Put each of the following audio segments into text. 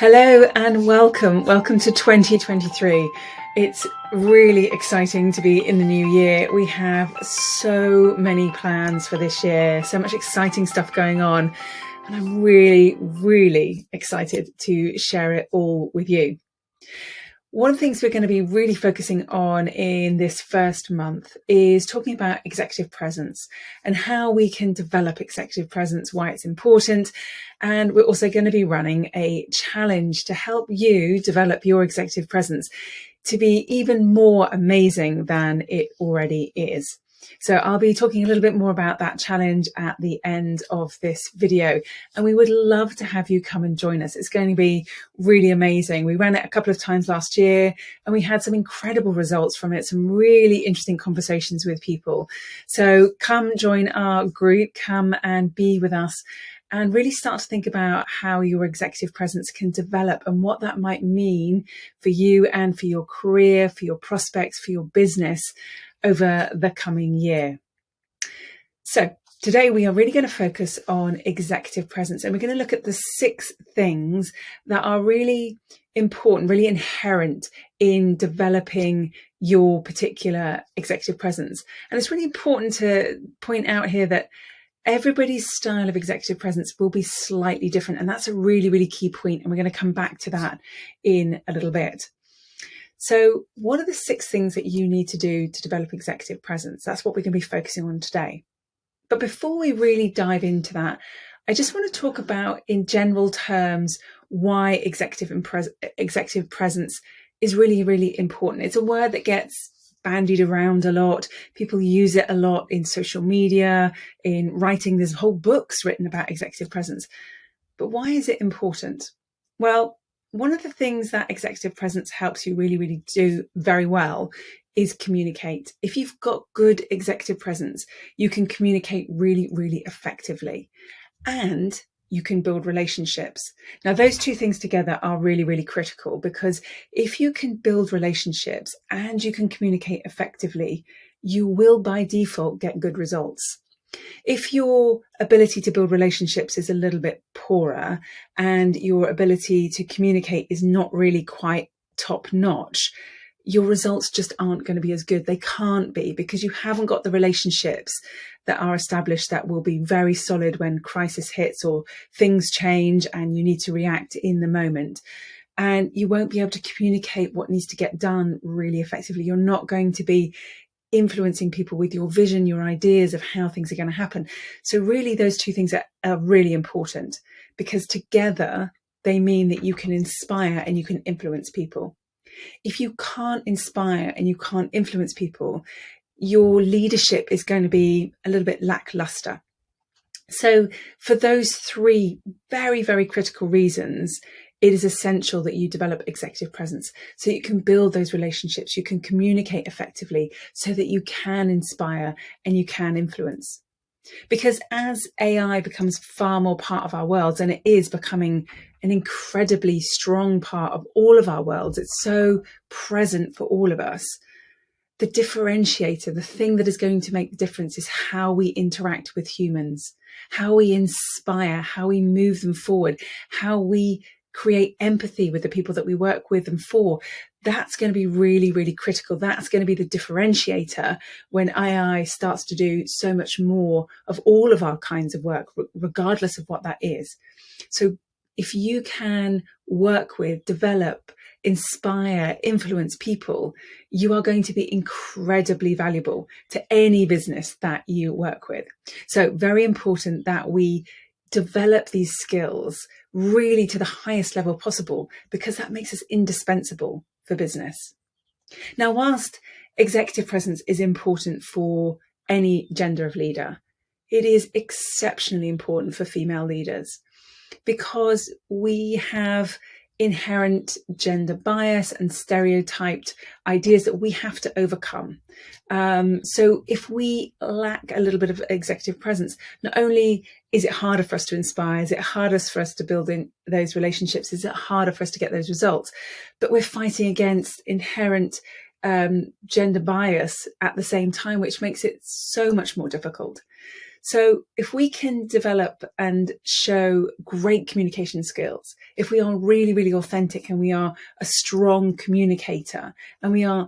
Hello and welcome. Welcome to 2023. It's really exciting to be in the new year. We have so many plans for this year, so much exciting stuff going on. And I'm really excited to share it all with you. One of the things we're going to be really focusing on in this first month is talking about executive presence and how we can develop executive presence, why it's important. And we're also going to be running a challenge to help you develop your executive presence to be even more amazing than it already is. So I'll be talking a little bit more about that challenge at the end of this video, and we would love to have you come and join us. It's going to be really amazing. We ran it a couple of times last year and we had some incredible results from it, some really interesting conversations with people. So come join our group, come and be with us and really start to think about how your executive presence can develop and what that might mean for you and for your career, for your prospects, for your business over the coming year. So today we are really going to focus on executive presence, and we're going to look at the 6 things that are really important, really inherent in developing your particular executive presence. And it's really important to point out here that everybody's style of executive presence will be slightly different. And that's a really key point. And we're going to come back to that in a little bit. So what are the 6 things that you need to do to develop executive presence? That's what we're going to be focusing on today. But before we really dive into that, I just want to talk about, in general terms, why executive presence is really important. It's a word that gets bandied around a lot. People use it a lot in social media, in writing. There's whole books written about executive presence. But why is it important? Well, one of the things that executive presence helps you really do very well is communicate. If you've got good executive presence, you can communicate really effectively, and you can build relationships. Now, those 2 things together are really critical, because if you can build relationships and you can communicate effectively, you will by default get good results. If your ability to build relationships is a little bit poorer and your ability to communicate is not really quite top notch, your results just aren't going to be as good. They can't be, because you haven't got the relationships that are established that will be very solid when crisis hits or things change and you need to react in the moment. And you won't be able to communicate what needs to get done really effectively. You're not going to be influencing people with your vision, your ideas of how things are going to happen. So really those 2 things are really important, because together they mean that you can inspire and you can influence people. If you can't inspire and you can't influence people, your leadership is going to be a little bit lackluster. So for those 3 very critical reasons, it is essential that you develop executive presence so you can build those relationships, you can communicate effectively, so that you can inspire and you can influence. Because as AI becomes far more part of our worlds, and it is becoming an incredibly strong part of all of our worlds, it's so present for all of us, the differentiator, the thing that is going to make the difference, is how we interact with humans, how we inspire, how we move them forward, how we create empathy with the people that we work with and for. That's going to be really critical. That's going to be the differentiator when AI starts to do so much more of all of our kinds of work, regardless of what that is. So if you can work with, develop, inspire, influence people, you are going to be incredibly valuable to any business that you work with. So very important that we develop these skills really to the highest level possible, because that makes us indispensable for business. Now, whilst executive presence is important for any gender of leader, it is exceptionally important for female leaders, because we have inherent gender bias and stereotyped ideas that we have to overcome. So if we lack a little bit of executive presence, not only is it harder for us to inspire, is it harder for us to build in those relationships, is it harder for us to get those results, but we're fighting against inherent gender bias at the same time, which makes it so much more difficult. So if we can develop and show great communication skills, if we are really, really authentic and we are a strong communicator and we are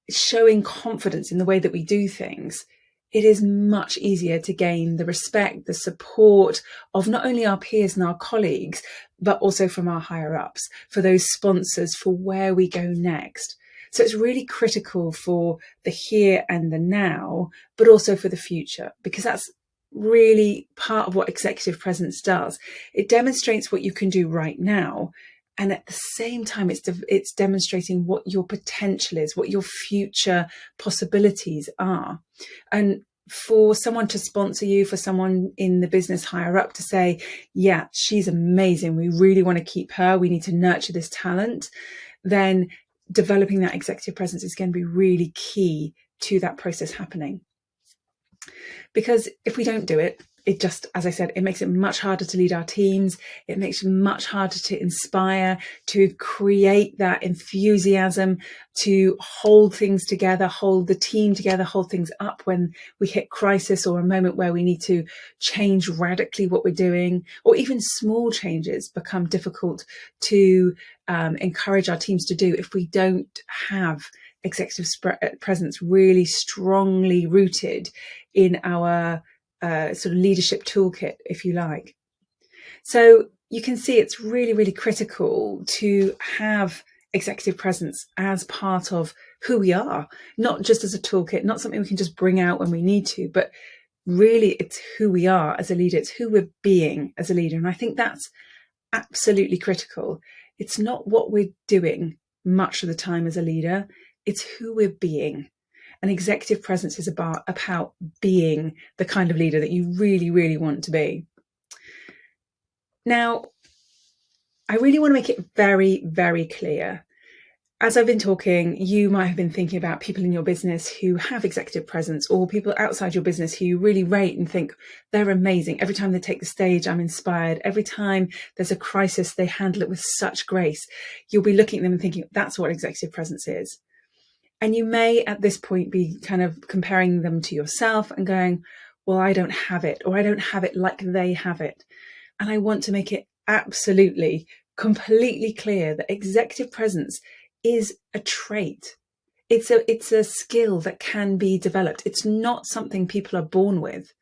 showing confidence in the way that we do things, it is much easier to gain the respect, the support of not only our peers and our colleagues, but also from our higher ups, for those sponsors, for where we go next. So it's really critical for the here and the now, but also for the future, because that's really part of what executive presence does. It demonstrates what you can do right now. And at the same time, it's demonstrating what your potential is, what your future possibilities are. And for someone to sponsor you, for someone in the business higher up to say, yeah, she's amazing, we really want to keep her, we need to nurture this talent, then developing that executive presence is going to be really key to that process happening. Because if we don't do it, it just, as I said, it makes it much harder to lead our teams. It makes it much harder to inspire, to create that enthusiasm, to hold things together, hold the team together, hold things up when we hit crisis or a moment where we need to change radically what we're doing, or even small changes become difficult to encourage our teams to do if we don't have executive presence really strongly rooted in our sort of leadership toolkit, if you like. So you can see it's really, really critical to have executive presence as part of who we are, not just as a toolkit, not something we can just bring out when we need to, but really it's who we are as a leader. It's who we're being as a leader. And I think that's absolutely critical. It's not what we're doing much of the time as a leader. It's who we're being. And executive presence is about being the kind of leader that you really, really want to be. Now, I really want to make it very, very clear. As I've been talking, you might have been thinking about people in your business who have executive presence, or people outside your business who you really rate and think they're amazing. Every time they take the stage, I'm inspired. Every time there's a crisis, they handle it with such grace. You'll be looking at them and thinking, that's what executive presence is. And you may at this point be kind of comparing them to yourself and going, well, I don't have it, or I don't have it like they have it. And I want to make it absolutely, completely clear that executive presence is a trait. It's a skill that can be developed. It's not something people are born with.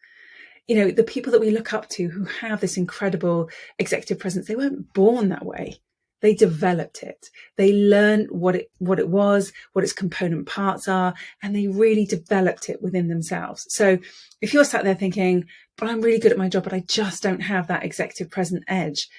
You know, the people that we look up to who have this incredible executive presence, they weren't born that way. They developed it. They learned what it was, what its component parts are, and they really developed it within themselves. So if you're sat there thinking, but I'm really good at my job, but I just don't have that executive present edge,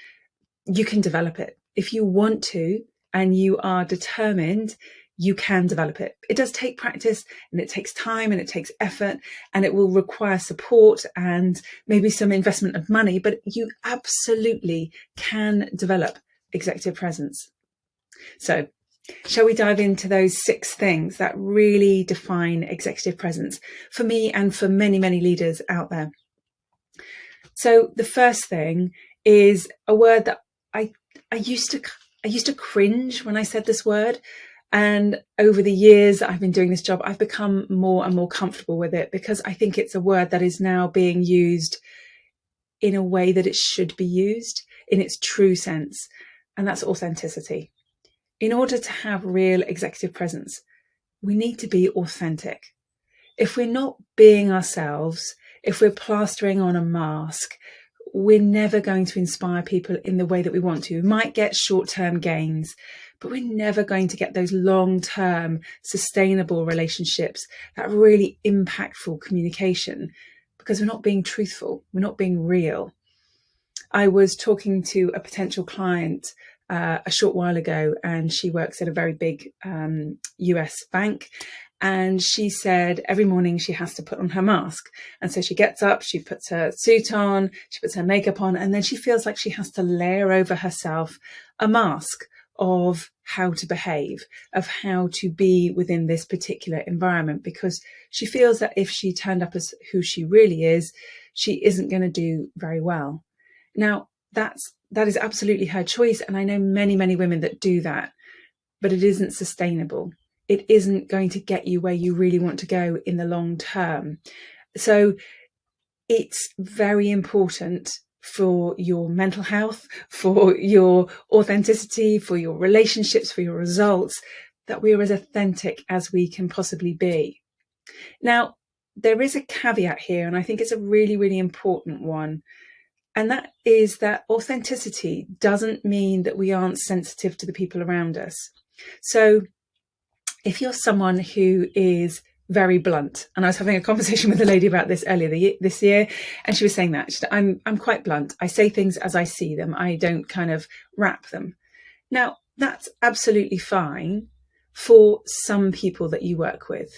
you can develop it. If you want to, and you are determined, you can develop it. It does take practice, and it takes time, and it takes effort, and it will require support and maybe some investment of money, but you absolutely can develop executive presence. So shall we dive into those 6 things that really define executive presence for me and for many, many leaders out there? So the first thing is a word that I used to cringe when I said this word. And over the years that I've been doing this job, I've become more and more comfortable with it, because I think it's a word that is now being used in a way that it should be used in its true sense. And that's authenticity. In order to have real executive presence, we need to be authentic. If we're not being ourselves, if we're plastering on a mask, we're never going to inspire people in the way that we want to. We might get short-term gains, but we're never going to get those long-term sustainable relationships, that really impactful communication, because we're not being truthful. We're not being real. I was talking to a potential client a short while ago, and she works at a very big US bank. And she said every morning she has to put on her mask. And so she gets up, she puts her suit on, she puts her makeup on, and then she feels like she has to layer over herself a mask of how to behave, of how to be within this particular environment, because she feels that if she turned up as who she really is, she isn't going to do very well. Now, that is absolutely her choice. And I know many, many women that do that, but it isn't sustainable. It isn't going to get you where you really want to go in the long term. So it's very important for your mental health, for your authenticity, for your relationships, for your results, that we're as authentic as we can possibly be. Now, there is a caveat here, and I think it's a really, really important one. And that is that authenticity doesn't mean that we aren't sensitive to the people around us. So if you're someone who is very blunt, and I was having a conversation with a lady about this earlier this year, and she was saying that I'm quite blunt. I say things as I see them. I don't kind of wrap them. Now, that's absolutely fine for some people that you work with.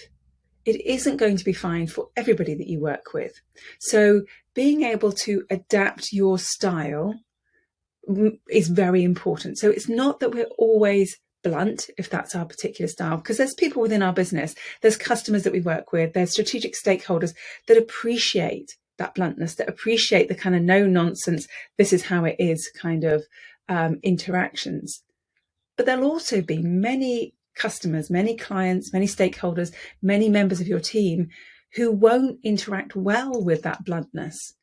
It isn't going to be fine for everybody that you work with. So being able to adapt your style is very important. So it's not that we're always blunt, if that's our particular style, because there's people within our business, there's customers that we work with, there's strategic stakeholders that appreciate that bluntness, that appreciate the kind of no nonsense, this is how it is kind of interactions. But there'll also be many customers, many clients, many stakeholders, many members of your team who won't interact well with that bluntness.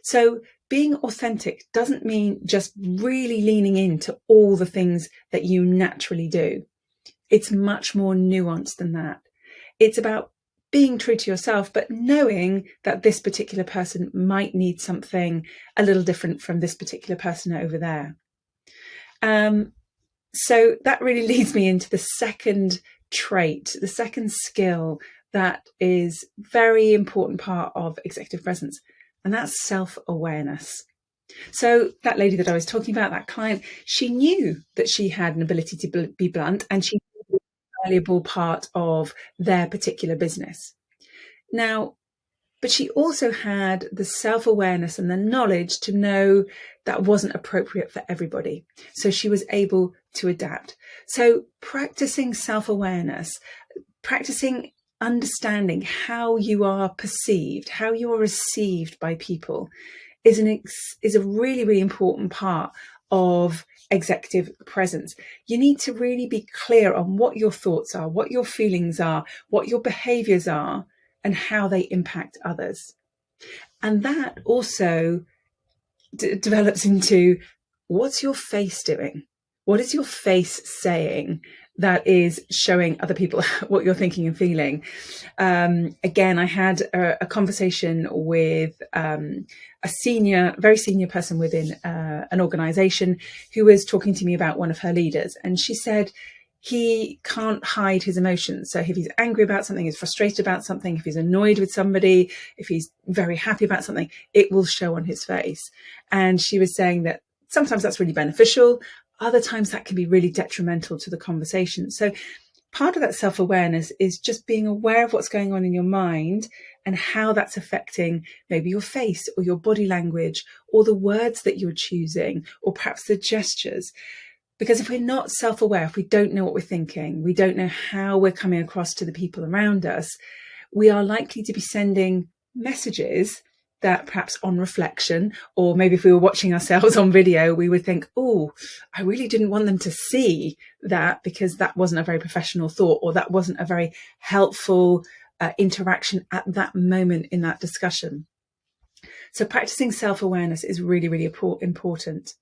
So being authentic doesn't mean just really leaning into all the things that you naturally do. It's much more nuanced than that. It's about being true to yourself, but knowing that this particular person might need something a little different from this particular person over there. So that really leads me into the second trait, the second skill that is very important part of executive presence, and that's self-awareness. So that lady that I was talking about, that client, she knew that she had an ability to be blunt, and she knew it was a valuable part of their particular business. Now, but she also had the self-awareness and the knowledge to know that wasn't appropriate for everybody. So she was able to adapt. So practicing self-awareness, practicing understanding how you are perceived, how you are received by people is a really, really important part of executive presence. You need to really be clear on what your thoughts are, what your feelings are, what your behaviors are, and how they impact others. And that also develops into, what's your face doing? What is your face saying that is showing other people what you're thinking and feeling? Again, I had a conversation with a very senior person within an organization who was talking to me about one of her leaders. And she said, he can't hide his emotions. So if he's angry about something, he's frustrated about something, if he's annoyed with somebody, if he's very happy about something, it will show on his face. And she was saying that sometimes that's really beneficial. Other times that can be really detrimental to the conversation. So part of that self-awareness is just being aware of what's going on in your mind and how that's affecting maybe your face or your body language or the words that you're choosing, or perhaps the gestures. Because if we're not self-aware, if we don't know what we're thinking, we don't know how we're coming across to the people around us, we are likely to be sending messages that perhaps on reflection, or maybe if we were watching ourselves on video, we would think, oh, I really didn't want them to see that, because that wasn't a very professional thought, or that wasn't a very helpful interaction at that moment in that discussion. So practicing self-awareness is really, really important.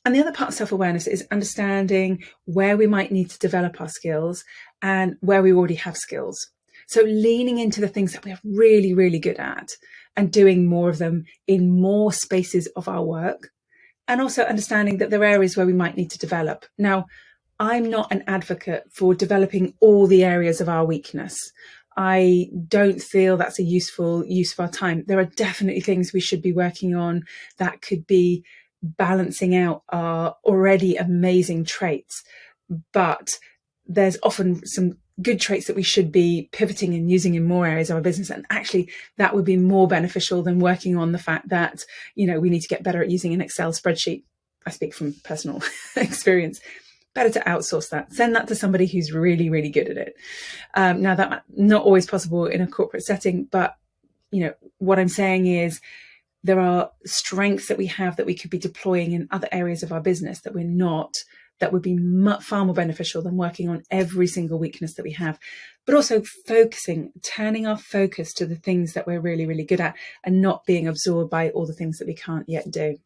And the other part of self-awareness is understanding where we might need to develop our skills and where we already have skills. So leaning into the things that we are really, really good at and doing more of them in more spaces of our work. And also understanding that there are areas where we might need to develop. Now, I'm not an advocate for developing all the areas of our weakness. I don't feel that's a useful use of our time. There are definitely things we should be working on that could be balancing out our already amazing traits, but there's often some good traits that we should be pivoting and using in more areas of our business, and actually that would be more beneficial than working on the fact that, you know, we need to get better at using an Excel spreadsheet. I speak from personal experience. Better to outsource that, send that to somebody who's really, really good at it. Now, that's not always possible in a corporate setting, but you know what I'm saying is there are strengths that we have that we could be deploying in other areas of our business that we're not that would be far more beneficial than working on every single weakness that we have, but also turning our focus to the things that we're really, really good at and not being absorbed by all the things that we can't yet do.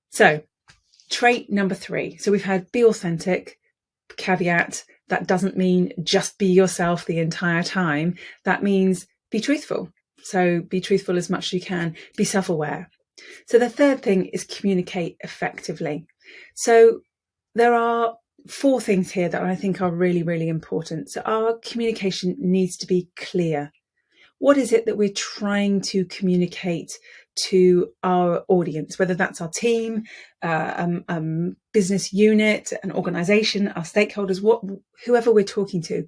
So trait number 3. So we've had be authentic, caveat. That doesn't mean just be yourself the entire time. That means be truthful. So be truthful as much as you can. Be self-aware. So the third thing is communicate effectively. So there are 4 things here that I think are really, really important. So our communication needs to be clear. What is it that we're trying to communicate to our audience, whether that's our team, business unit, an organization, our stakeholders, whoever we're talking to?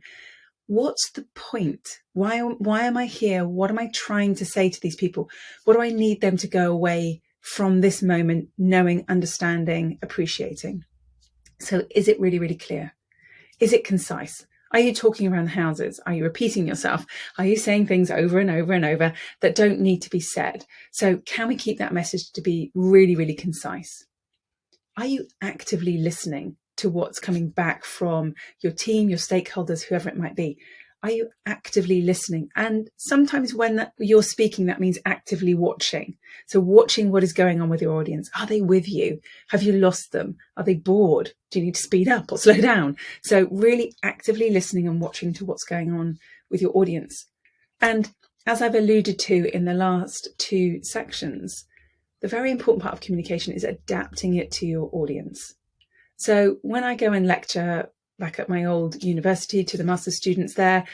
What's the point? Why am I here? What am I trying to say to these people? What do I need them to go away from this moment knowing, understanding, appreciating? So is it really, really clear? Is it concise? Are you talking around the houses? Are you repeating yourself? Are you saying things over and over and over that don't need to be said? So can we keep that message to be really, really concise? Are you actively listening to what's coming back from your team, your stakeholders, whoever it might be? Are you actively listening? And sometimes when you're speaking, that means actively watching. So watching what is going on with your audience. Are they with you? Have you lost them? Are they bored? Do you need to speed up or slow down? So really actively listening and watching to what's going on with your audience. And as I've alluded to in the last 2 sections, the very important part of communication is adapting it to your audience. So when I go and lecture back at my old university to the master's students there,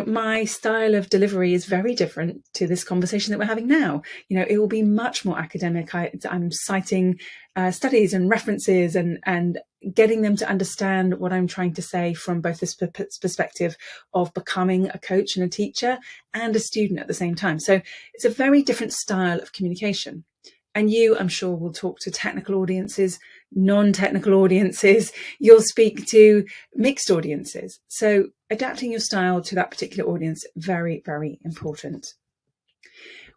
my style of delivery is very different to this conversation that we're having now. It will be much more academic. I'm citing studies and references and getting them to understand what I'm trying to say from both this perspective of becoming a coach and a teacher and a student at the same time. So it's a very different style of communication. And you, I'm sure, will talk to technical audiences, non-technical audiences. You'll speak to mixed audiences. So adapting your style to that particular audience, very, very important.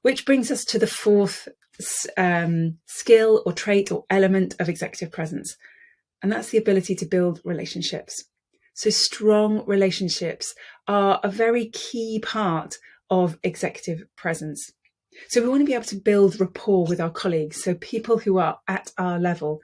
Which brings us to the 4th skill or trait or element of executive presence. And that's the ability to build relationships. So strong relationships are a very key part of executive presence. So we want to be able to build rapport with our colleagues. So people who are at our level,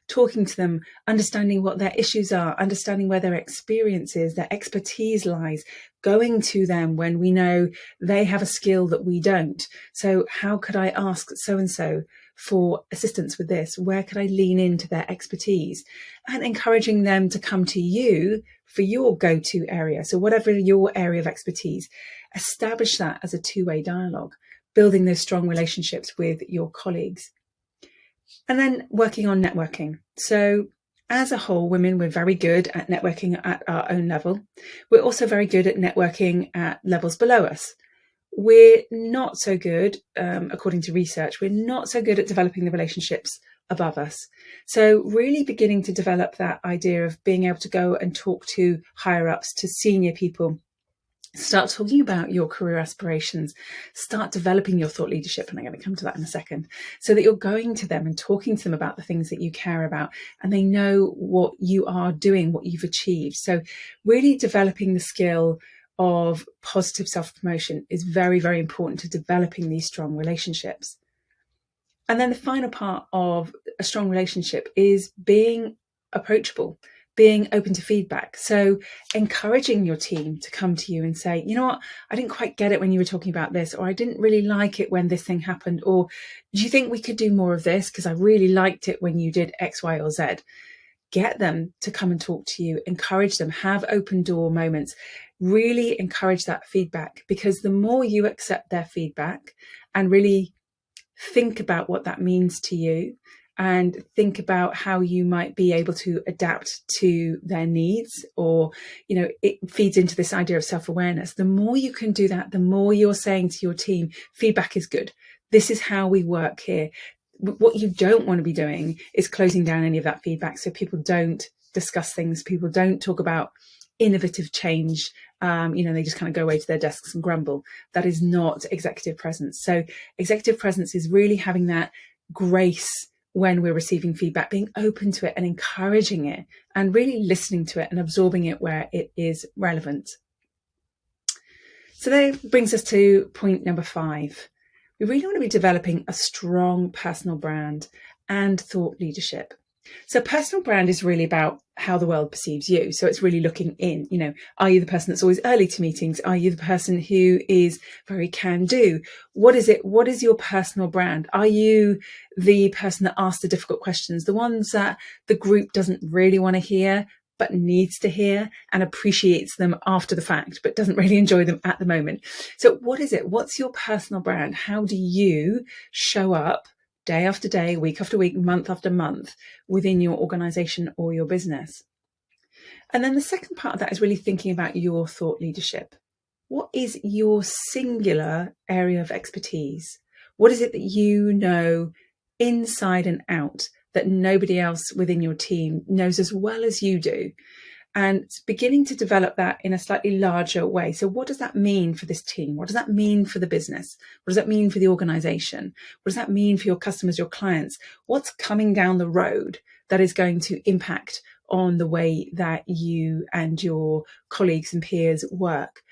talking to them, understanding what their issues are, understanding where their experience is, their expertise lies, going to them when we know they have a skill that we don't. So how could I ask so-and-so for assistance with this? Where could I lean into their expertise? And encouraging them to come to you for your go-to area. So whatever your area of expertise, establish that as a 2-way dialogue, building those strong relationships with your colleagues. And then working on networking. So as a whole, women, we're very good at networking at our own level. We're also very good at networking at levels below us. We're not so good, according to research, we're not so good at developing the relationships above us. So really beginning to develop that idea of being able to go and talk to higher ups, to senior people. Start talking about your career aspirations, start developing your thought leadership. And I'm going to come to that in a second, so that you're going to them and talking to them about the things that you care about and they know what you are doing, what you've achieved. So really developing the skill of positive self-promotion is very, very important to developing these strong relationships. And then the final part of a strong relationship is being approachable, being open to feedback. So encouraging your team to come to you and say, you know what, I didn't quite get it when you were talking about this, or I didn't really like it when this thing happened, or do you think we could do more of this? Because I really liked it when you did X, Y, or Z. Get them to come and talk to you, encourage them, have open door moments, really encourage that feedback, because the more you accept their feedback and really think about what that means to you, and think about how you might be able to adapt to their needs, or, it feeds into this idea of self-awareness. The more you can do that, the more you're saying to your team, feedback is good. This is how we work here. What you don't want to be doing is closing down any of that feedback. So people don't discuss things. People don't talk about innovative change. They just kind of go away to their desks and grumble. That is not executive presence. So executive presence is really having that grace when we're receiving feedback, being open to it and encouraging it and really listening to it and absorbing it where it is relevant. So that brings us to point number 5. We really want to be developing a strong personal brand and thought leadership. So personal brand is really about how the world perceives you. So it's really looking in, are you the person that's always early to meetings? Are you the person who is very can-do? What is it? What is your personal brand? Are you the person that asks the difficult questions, the ones that the group doesn't really want to hear, but needs to hear and appreciates them after the fact, but doesn't really enjoy them at the moment? So what is it? What's your personal brand? How do you show up day after day, week after week, month after month within your organization or your business? And then the second part of that is really thinking about your thought leadership. What is your singular area of expertise? What is it that you know inside and out that nobody else within your team knows as well as you do? And beginning to develop that in a slightly larger way. So what does that mean for this team? What does that mean for the business? What does that mean for the organization? What does that mean for your customers, your clients? What's coming down the road that is going to impact on the way that you and your colleagues and peers work?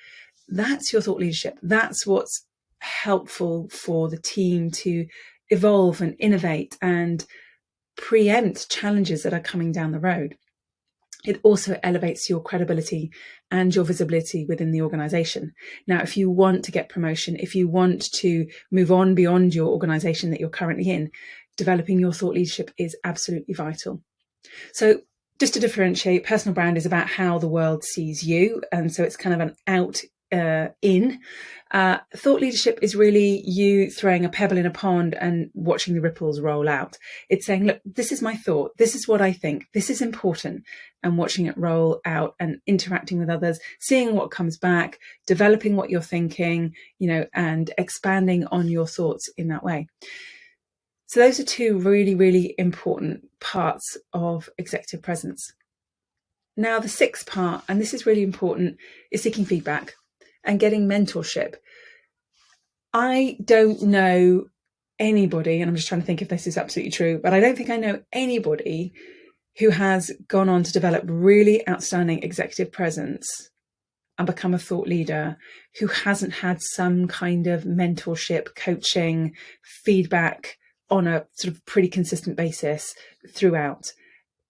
That's your thought leadership. That's what's helpful for the team to evolve and innovate and preempt challenges that are coming down the road. It also elevates your credibility and your visibility within the organization. Now, if you want to get promotion, if you want to move on beyond your organization that you're currently in, developing your thought leadership is absolutely vital. So just to differentiate, personal brand is about how the world sees you. And so it's kind of an out in. Thought leadership is really you throwing a pebble in a pond and watching the ripples roll out. It's saying, look, this is my thought. This is what I think. This is important. And watching it roll out and interacting with others, seeing what comes back, developing what you're thinking, and expanding on your thoughts in that way. So those are two really, really important parts of executive presence. Now, the 6th part, and this is really important, is seeking feedback and getting mentorship. I don't know anybody, and I'm just trying to think if this is absolutely true, but I don't think I know anybody who has gone on to develop really outstanding executive presence and become a thought leader who hasn't had some kind of mentorship, coaching, feedback on a sort of pretty consistent basis throughout.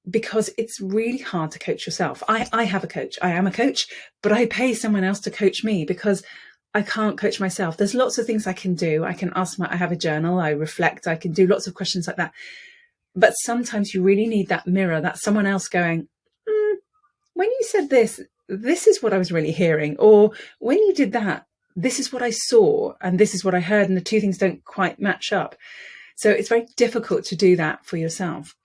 Because it's really hard to coach yourself. I have a coach. I am a coach, but I pay someone else to coach me because I can't coach myself. There's lots of things I can do. I can I have a journal, I reflect, I can do lots of questions like that. But sometimes you really need that mirror, that someone else going, when you said this is what I was really hearing. Or when you did that, this is what I saw and this is what I heard. And the two things don't quite match up. So it's very difficult to do that for yourself.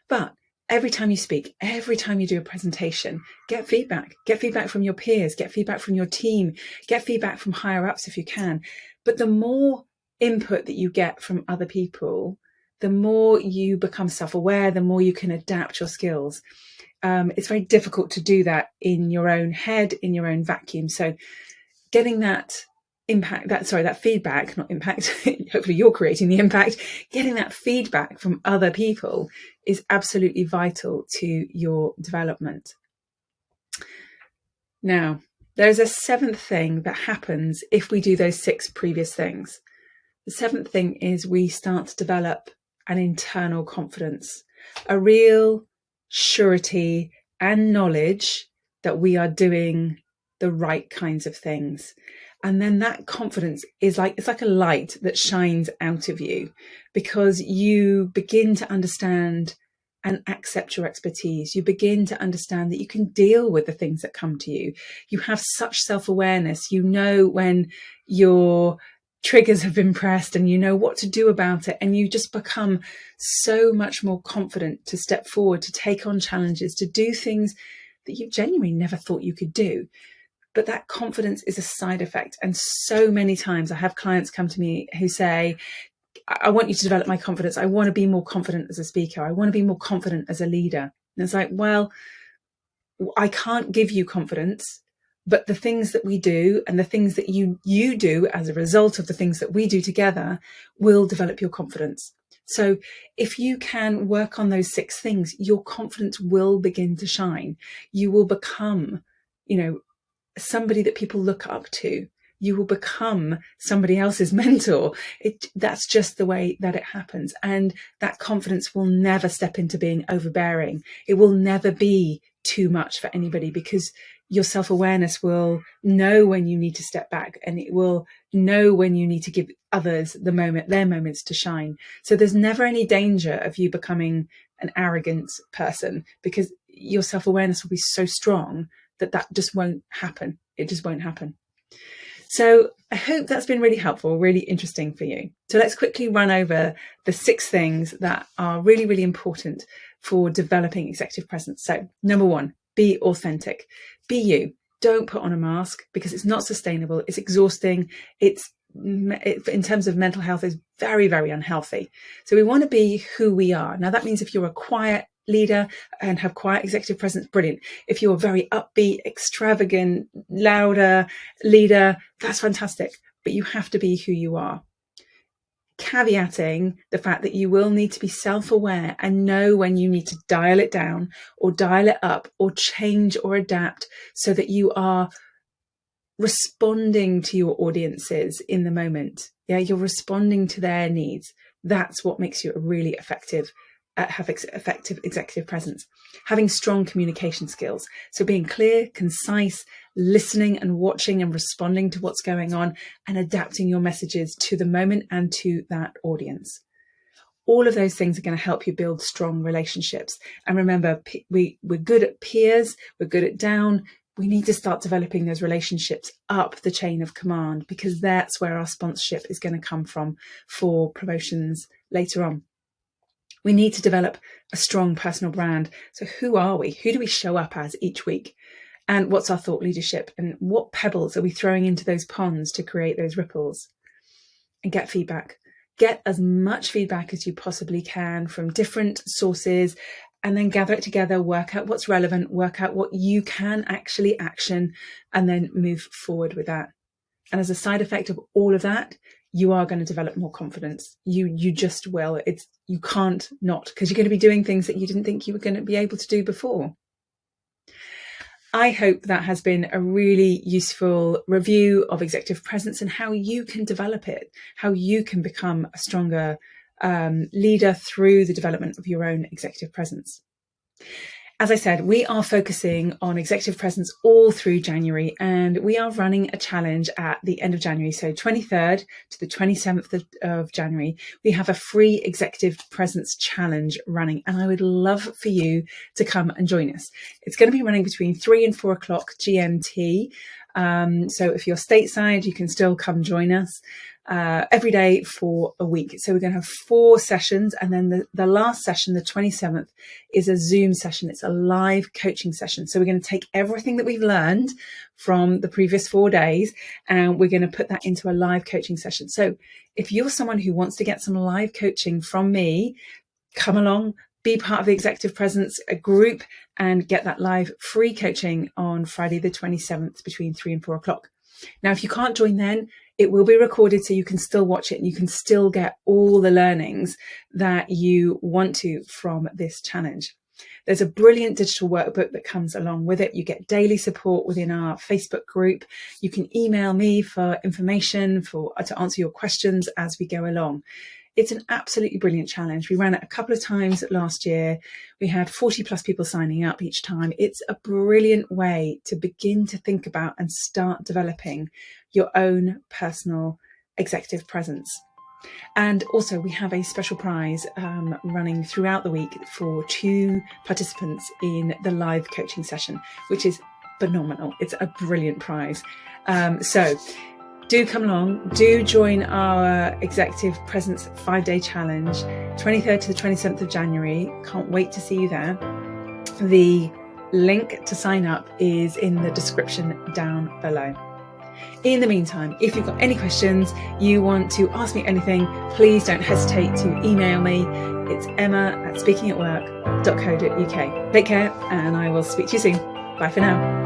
But every time you speak, every time you do a presentation, get feedback from your peers, get feedback from your team, get feedback from higher ups if you can. But the more input that you get from other people, the more you become self-aware, the more you can adapt your skills. It's very difficult to do that in your own head, in your own vacuum. So getting that feedback, not impact, hopefully you're creating the impact, getting that feedback from other people is absolutely vital to your development. Now, there's a 7th thing that happens if we do those 6 previous things. The 7th thing is we start to develop an internal confidence, a real surety and knowledge that we are doing the right kinds of things. And then that confidence is it's like a light that shines out of you because you begin to understand and accept your expertise. You begin to understand that you can deal with the things that come to you. You have such self-awareness. You know when your triggers have been pressed and you know what to do about it. And you just become so much more confident to step forward, to take on challenges, to do things that you genuinely never thought you could do. But that confidence is a side effect. And so many times I have clients come to me who say, I want you to develop my confidence. I want to be more confident as a speaker. I want to be more confident as a leader. And it's like, well, I can't give you confidence, but the things that we do and the things that you do as a result of the things that we do together will develop your confidence. So if you can work on those 6 things, your confidence will begin to shine. You will become, somebody that people look up to. You will become somebody else's mentor. That's just the way that it happens. And that confidence will never step into being overbearing. It will never be too much for anybody, because your self-awareness will know when you need to step back, and it will know when you need to give others their moments to shine. So there's never any danger of you becoming an arrogant person, because your self-awareness will be so strong that just won't happen. It just won't happen. So I hope that's been really helpful, really interesting for you. So let's quickly run over the 6 things that are really, really important for developing executive presence. So number 1, be authentic. Be you. Don't put on a mask, because it's not sustainable. It's exhausting. In terms of mental health, is very, very unhealthy. So we want to be who we are. Now that means if you're a quiet leader and have quiet executive presence, brilliant. If you're a very upbeat, extravagant, louder leader, that's fantastic. But you have to be who you are. Caveating the fact that you will need to be self-aware and know when you need to dial it down or dial it up or change or adapt, so that you are responding to your audiences in the moment. Yeah, you're responding to their needs. That's what makes you a really effective executive presence. Having strong communication skills. So being clear, concise, listening and watching and responding to what's going on, and adapting your messages to the moment and to that audience. All of those things are going to help you build strong relationships. And remember, we're good at peers, we're good at down. We need to start developing those relationships up the chain of command, because that's where our sponsorship is going to come from for promotions later on. We need to develop a strong personal brand. So who are we? Who do we show up as each week? And what's our thought leadership? And what pebbles are we throwing into those ponds to create those ripples? And get feedback. Get as much feedback as you possibly can from different sources, and then gather it together, work out what's relevant, work out what you can actually action, and then move forward with that. And as a side effect of all of that, you are going to develop more confidence. You just will. You can't not, because you're going to be doing things that you didn't think you were going to be able to do before. I hope that has been a really useful review of executive presence and how you can develop it, how you can become a stronger leader through the development of your own executive presence. As I said, we are focusing on executive presence all through January, and we are running a challenge at the end of January. So 23rd to the 27th of January, we have a free executive presence challenge running, and I would love for you to come and join us. It's going to be running between 3 and 4 o'clock GMT. So if you're stateside, you can still come join us every day for a week. So we're going to have 4 sessions, and then the last session, the 27th, is a Zoom session. It's a live coaching session. So we're going to take everything that we've learned from the previous 4 days, and we're going to put that into a live coaching session. So if you're someone who wants to get some live coaching from me, come along, be part of the Executive Presence group, and get that live free coaching on Friday the 27th between 3 and 4 o'clock. Now, if you can't join then, it will be recorded, so you can still watch it and you can still get all the learnings that you want to from this challenge. There's a brilliant digital workbook that comes along with it. You get daily support within our Facebook group. You can email me for information, to answer your questions as we go along. It's an absolutely brilliant challenge. We ran it a couple of times last year. We had 40 plus people signing up each time. It's a brilliant way to begin to think about and start developing your own personal executive presence. And also we have a special prize running throughout the week for 2 participants in the live coaching session, which is phenomenal. It's a brilliant prize. So do come along, do join our Executive Presence 5-day challenge, 23rd to the 27th of January. Can't wait to see you there. The link to sign up is in the description down below. In the meantime, if you've got any questions, you want to ask me anything, please don't hesitate to email me. It's emma@speakingatwork.co.uk. Take care, and I will speak to you soon. Bye for now.